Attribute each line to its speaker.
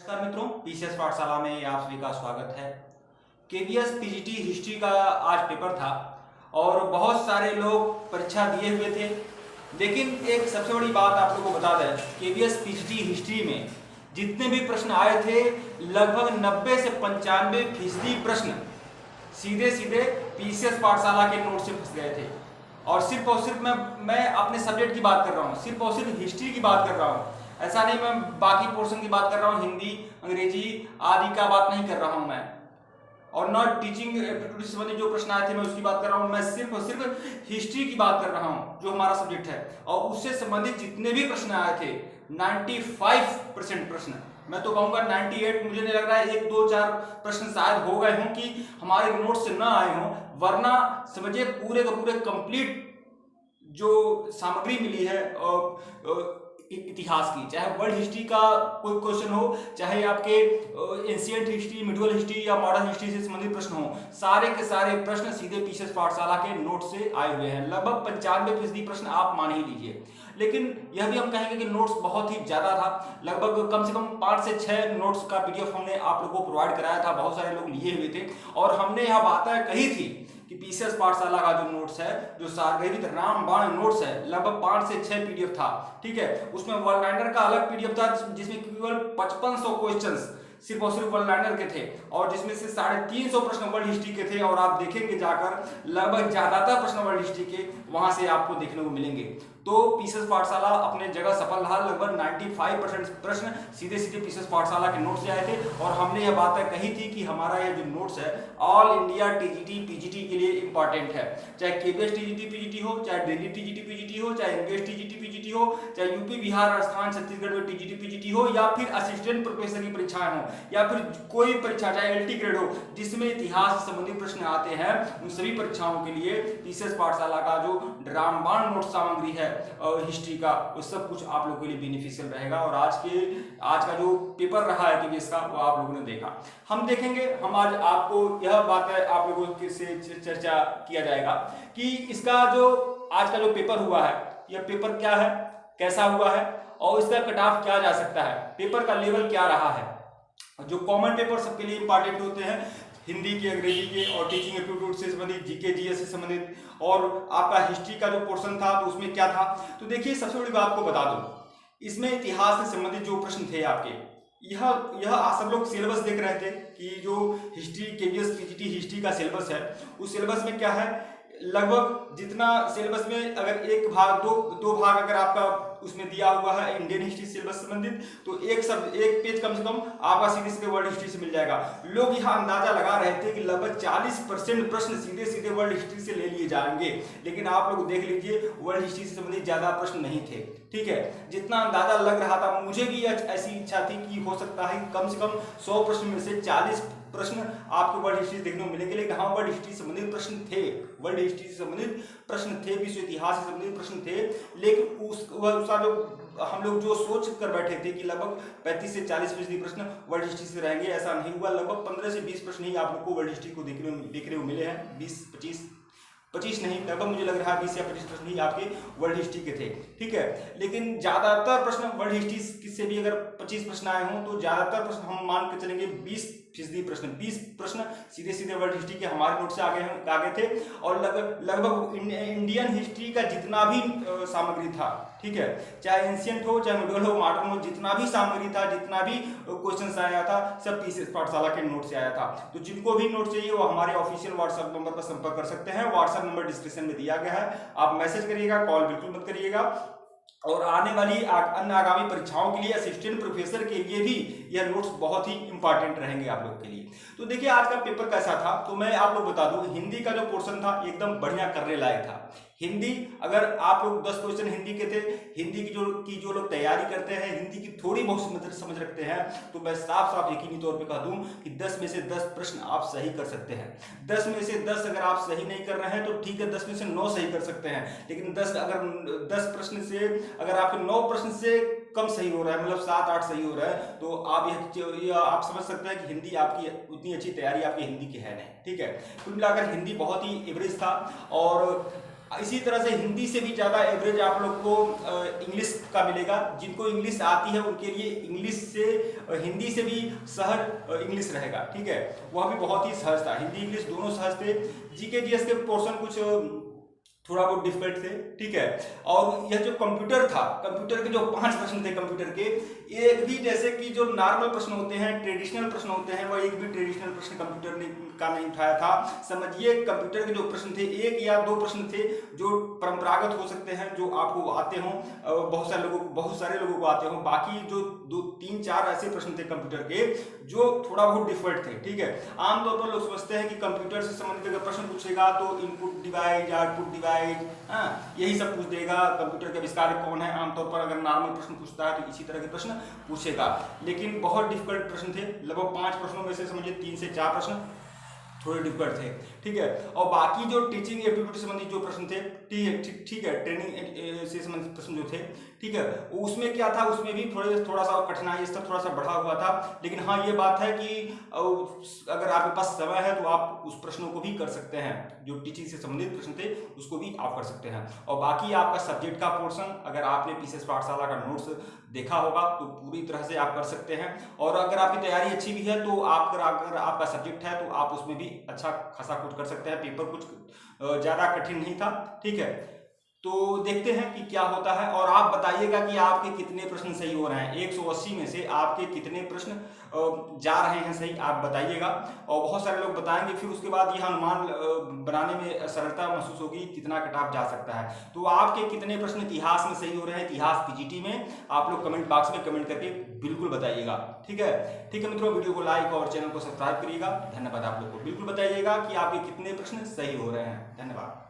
Speaker 1: नमस्कार मित्रों, पीसीएस पाठशाला में आप सभी का स्वागत है। केवीएस पीजीटी हिस्ट्री का आज पेपर था और बहुत सारे लोग परीक्षा दिए हुए थे। लेकिन एक सबसे बड़ी बात आप लोगों को बता दें, केवीएस पीजीटी हिस्ट्री में जितने भी प्रश्न आए थे लगभग 90 से 95% प्रश्न सीधे सीधे पीसीएस पाठशाला के नोट से फंस गए थे। और सिर्फ मैं अपने सब्जेक्ट की बात कर रहा हूँ, सिर्फ और सिर्फ हिस्ट्री की बात कर रहा हूँ। ऐसा नहीं मैं बाकी पोर्शन की बात कर रहा हूँ, हिंदी अंग्रेजी आदि का बात नहीं कर रहा हूँ मैं, और नॉट टीचिंग एप्टीट्यूड से संबंधित जो प्रश्न आए थे मैं उसकी बात कर रहा हूँ। मैं सिर्फ और सिर्फ हिस्ट्री की बात कर रहा हूँ जो हमारा सब्जेक्ट है, और उससे संबंधित जितने भी प्रश्न आए थे 95% प्रश्न, मैं तो कहूँगा 98, मुझे नहीं लग रहा है 1 2 4 प्रश्न शायद हो गए हों कि हमारे नोट से न आए हों, वरना समझिए पूरे का पूरे कंप्लीट जो सामग्री मिली है इतिहास की, चाहे वर्ल्ड हिस्ट्री का कोई क्वेश्चन हो, चाहे आपके एंशिएंट हिस्ट्री, मिडिवल हिस्ट्री या मॉडर्न हिस्ट्री से संबंधित प्रश्न हो, सारे के सारे प्रश्न सीधे पीसीएस पाठशाला के नोट से आए हुए हैं। लगभग 95% प्रश्न आप मान ही लीजिए। लेकिन यह भी हम कहेंगे कि नोट्स बहुत ही ज्यादा था, लगभग कम से कम 5 से 6 नोट्स का पीडीएफ हमने आप लोगों को प्रोवाइड कराया था। बहुत सारे लोग लिए हुए थे और हमने यह बातें कही थी कि पीसीएस पाठशाला का जो नोट्स है, जो सारगर्भित रामबाण नोट्स है, लगभग 5 से 6 पीडीएफ था। ठीक है, उसमें वन लाइनर का अलग पीडीएफ था जिसमें केवल 5500 क्वेश्चंस सिर्फ और सिर्फ वन लाइनर के थे, और जिसमें से 350 प्रश्न वर्ल्ड हिस्ट्री के थे। और आप देखेंगे जाकर लगभग ज्यादातर प्रश्न वर्ल्ड हिस्ट्री के वहां से आपको देखने को मिलेंगे। तो पीसीएस पाठशाला अपने जगह सफल रहा। लगभग 95% प्रश्न सीधे सीधे पीसीएस पाठशाला के नोट से आए थे, और हमने यह बातें कही थी कि हमारा यह जो नोट्स है ऑल इंडिया टीजीटी पीजीटी के लिए इंपॉर्टेंट है। चाहे केवीएस टीजीटी पीजीटी हो, चाहे दिल्ली टीजीटी पीजीटी हो, चाहे एमबीएस टीजीटी पीजीटी हो, चाहे यूपी बिहार राजस्थान छत्तीसगढ़ में टीजीटी पीजीटी हो, या फिर असिस्टेंट प्रोफेसर की परीक्षाएं हो, या फिर कोई परीक्षा चाहे एलटी ग्रेड हो जिसमें इतिहास से संबंधित प्रश्न आते हैं, उन सभी परीक्षाओं के लिए पीसीएस पाठशाला का जो रामबाण नोट सामग्री है हिस्ट्री का, वो सब कुछ आप लोगों के लिए बेनिफिशियल रहेगा। और आज का जो पेपर रहा है केवीएस का, वो आप लोगों ने देखा। हम देखेंगे, हम आज आपको यह बात है आप लोगों से चर्चा किया जाएगा कि इसका जो आज का जो पेपर हुआ है, यह पेपर क्या है, कैसा हुआ है, और इसका कट ऑफ क्या जा सकता है, पेपर का लेवल क्या रहा है। जो कॉमन पेपर सबके लिए इंपॉर्टेंट होते हैं, हिंदी के, अंग्रेजी के और टीचिंग एप्टीट्यूड से संबंधित, जीके जीएस से संबंधित, और आपका हिस्ट्री का जो पोर्शन था तो उसमें क्या था। तो देखिए, सबसे बड़ी बात आपको बता दूं, इसमें इतिहास से संबंधित जो प्रश्न थे आपके, यह सब लोग सिलेबस देख रहे थे कि जो हिस्ट्री केवीएस पीजीटी हिस्ट्री का सिलेबस है, उस सिलेबस में क्या है, लगभग जितना सिलेबस में अगर एक भाग दो भाग अगर आपका उसमें दिया हुआ है इंडियन हिस्ट्री सिलेबस संबंधित, तो एक पेज कम से कम आपका सीधे सीधे वर्ल्ड हिस्ट्री से मिल जाएगा। लोग यह अंदाजा लगा रहे थे कि लगभग 40% प्रश्न सीधे सीधे वर्ल्ड हिस्ट्री से ले लिए जाएंगे, लेकिन आप लोग देख लीजिए वर्ल्ड हिस्ट्री से संबंधित ज्यादा प्रश्न नहीं थे। ठीक है, जितना अंदाजा लग रहा था, मुझे भी ऐसी इच्छा थी कि हो सकता है कम से कम 100 प्रश्न में से 40 प्रश्न आपको वर्ल्ड हिस्ट्री देखने को मिलेंगे। लेकिन हाँ, वर्ल्ड हिस्ट्री से संबंधित प्रश्न थे, वर्ल्ड हिस्ट्री से संबंधित प्रश्न थे, विश्व इतिहास से संबंधित प्रश्न थे। लेकिन उसका जो हम लोग जो सोच कर बैठे थे कि लगभग 35 से 40% प्रश्न वर्ल्ड हिस्ट्री से रहेंगे, ऐसा नहीं हुआ। लगभग 15 से 20 प्रश्न ही आप लोग को वर्ल्ड हिस्ट्री को देखने को मिले हैं। 25 नहीं, लगभग मुझे लग रहा है 20 या 25 प्रश्न ही आपके वर्ल्ड हिस्ट्री के थे। ठीक है, लेकिन ज्यादातर प्रश्न वर्ल्ड हिस्ट्री से भी अगर 25 प्रश्न आए हों तो ज्यादातर प्रश्न हम मान के चलेंगे 20% प्रश्न, 20 प्रश्न सीधे सीधे वर्ल्ड हिस्ट्री के हमारे नोट से आगे थे। और लगभग इंडियन हिस्ट्री का जितना भी सामग्री था, ठीक है, चाहे एंशिएंट हो, चाहे मिडिवल हो, मॉडर्न हो, जितना भी सामग्री था, जितना भी क्वेश्चन आया था, सब पीसीएस पाठशाला के नोट से आया था। तो जिनको भी नोट चाहिए वो हमारे ऑफिशियल व्हाट्सएप नंबर पर संपर्क कर सकते हैं। व्हाट्सएप नंबर डिस्क्रिप्शन में दिया गया है, आप मैसेज करिएगा, कॉल बिल्कुल मत करिएगा। और आने वाली अन्य आगामी परीक्षाओं के लिए, असिस्टेंट प्रोफेसर के लिए भी यह नोट्स बहुत ही इंपॉर्टेंट रहेंगे आप लोग के लिए। तो देखिए, आज का पेपर कैसा था, तो मैं आप लोग बता दूं, हिंदी का जो पोर्शन था एकदम बढ़िया करने लायक था। हिंदी, अगर आप लोग 10 क्वेश्चन हिंदी के थे, हिंदी की जो लोग तैयारी करते हैं, हिंदी की थोड़ी बहुत समझ रखते हैं, तो मैं साफ यकीनी तौर पे कह दूं कि 10 में से 10 प्रश्न आप सही कर सकते हैं। 10 में से 10 अगर आप सही नहीं कर रहे हैं तो ठीक है, 10 में से 9 सही कर सकते हैं। लेकिन 10 प्रश्न से अगर आपके 9 प्रश्न से कम सही हो रहा है, मतलब 7-8 सही हो रहा है, तो आप समझ सकते हैं कि हिंदी आपकी उतनी अच्छी तैयारी आपकी हिंदी की है नहीं। ठीक है, कुल मिलाकर हिंदी बहुत ही एवरेज था। और इसी तरह से हिंदी से भी ज़्यादा एवरेज आप लोग को इंग्लिश का मिलेगा। जिनको इंग्लिश आती है उनके लिए इंग्लिश से हिंदी से भी सहज इंग्लिश रहेगा, ठीक है। वह भी बहुत ही सहज था, हिंदी इंग्लिश दोनों सहज थे। जीके जीएस के पोर्शन कुछ थोड़ा बहुत डिफिकल्ट थे, ठीक है। और यह जो कंप्यूटर था, कंप्यूटर के जो 5 प्रश्न थे कंप्यूटर के, एक भी जैसे कि जो नॉर्मल प्रश्न होते हैं, ट्रेडिशनल प्रश्न होते हैं, वह एक भी ट्रेडिशनल प्रश्न कंप्यूटर ने का नहीं उठाया था। समझिए कंप्यूटर के जो प्रश्न थे, 1 या 2 प्रश्न थे जो परंपरागत हो सकते हैं, जो आपको आते हों, बहुत सारे लोगों को आते हों। बाकी जो 2-3-4 ऐसे प्रश्न थे कंप्यूटर के जो थोड़ा बहुत डिफिकल्ट थे, ठीक है। आमतौर पर लोग समझते हैं कि कंप्यूटर से संबंधित अगर प्रश्न पूछेगा तो इनपुट डिवाइस, आउटपुट डिवाइस, यही सब पूछ देगा। कंप्यूटर के आविष्कारक कौन है, आमतौर पर अगर नॉर्मल प्रश्न पूछता है तो इसी तरह के प्रश्न पूछेगा। लेकिन बहुत डिफिकल्ट प्रश्न थे, लगभग 5 प्रश्नों में से समझिए 3 से 4 प्रश्न थोड़े डिफिकल्ट थे, ठीक है। और बाकी जो टीचिंग एप्टीट्यूड से संबंधित जो प्रश्न थे, ठीक है, ट्रेनिंग से संबंधित प्रश्न जो थे, ठीक है, उसमें क्या था, उसमें भी थोड़ा सा कठिनाई स्तर थोड़ा सा बढ़ा हुआ था। लेकिन हाँ, ये बात है कि अगर आपके पास समय है तो आप उस प्रश्नों को भी कर सकते हैं, जो टीचिंग से संबंधित प्रश्न थे उसको भी आप कर सकते हैं। और बाकी आपका सब्जेक्ट का पोर्शन, अगर आपने पीसीएस पाठशाला का नोट्स देखा होगा तो पूरी तरह से आप कर सकते हैं। और अगर आपकी तैयारी अच्छी भी है तो अगर आपका सब्जेक्ट है तो आप उसमें भी अच्छा खासा कुछ कर सकते हैं। पेपर कुछ ज़्यादा कठिन नहीं था, ठीक है। तो देखते हैं कि क्या होता है। और आप बताइएगा कि आपके कितने प्रश्न सही हो रहे हैं, 180 में से आपके कितने प्रश्न जा रहे हैं सही, आप बताइएगा। और बहुत सारे लोग बताएंगे, फिर उसके बाद यह अनुमान बनाने में सरलता महसूस होगी कितना कट ऑफ जा सकता है। तो आपके कितने प्रश्न इतिहास में सही हो रहे हैं, इतिहास पीजीटी में, आप लोग कमेंट बॉक्स में कमेंट करके बिल्कुल बताइएगा, ठीक है। ठीक है मित्रों, वीडियो को लाइक और चैनल को सब्सक्राइब करिएगा। धन्यवाद। आप लोग को बिल्कुल बताइएगा कि आपके कितने प्रश्न सही हो रहे हैं। धन्यवाद।